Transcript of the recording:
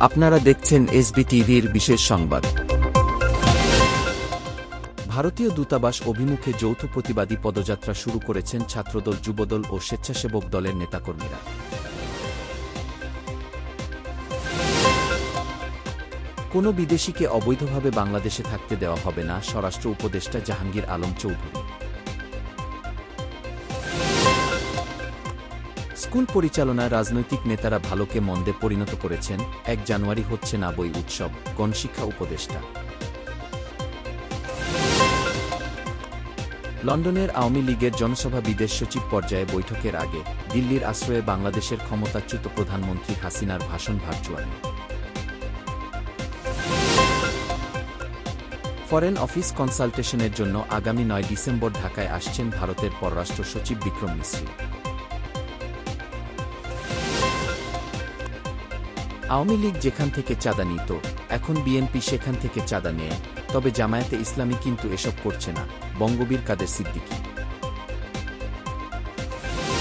আপনারা দেখছেন এসবি টিভির বিশেষ সংবাদ। ভারতীয় দূতাবাস অভিমুখে যৌথ প্রতিবাদী পদযাত্রা শুরু করেছেন ছাত্রদল, যুবদল ও স্বেচ্ছাসেবক দলের নেতাকর্মীরা। কোনো বিদেশিকে অবৈধভাবে বাংলাদেশে থাকতে দেওয়া হবে না, স্বরাষ্ট্র উপদেষ্টা জাহাঙ্গীর আলম চৌধুরী। স্কুল পরিচালনায় রাজনৈতিক নেতারা ভালোকে মন্দে পরিণত করেছেন, ১ জানুয়ারি হচ্ছে না বই উৎসব, গণশিক্ষা উপদেষ্টা। লন্ডনের আওয়ামী লীগের জনসভা বিদেশ সচিব পর্যায়ে বৈঠকের আগে দিল্লির আশ্রয়ে বাংলাদেশের ক্ষমতাচ্যুত প্রধানমন্ত্রী হাসিনার ভাষণ ভার্চুয়ালি। ফরেন অফিস কনসালটেশনের জন্য আগামী ৯ ডিসেম্বর ঢাকায় আসছেন ভারতের পররাষ্ট্র সচিব বিক্রম মিশ্রি। আওয়ামী লীগ যেখান থেকে চাঁদা নিত, এখন বিএনপি সেখান থেকে চাঁদা নেয়, তবে জামায়াতে ইসলামী কিন্তু এসব করছে না, বঙ্গবীর কাদের সিদ্দিকী।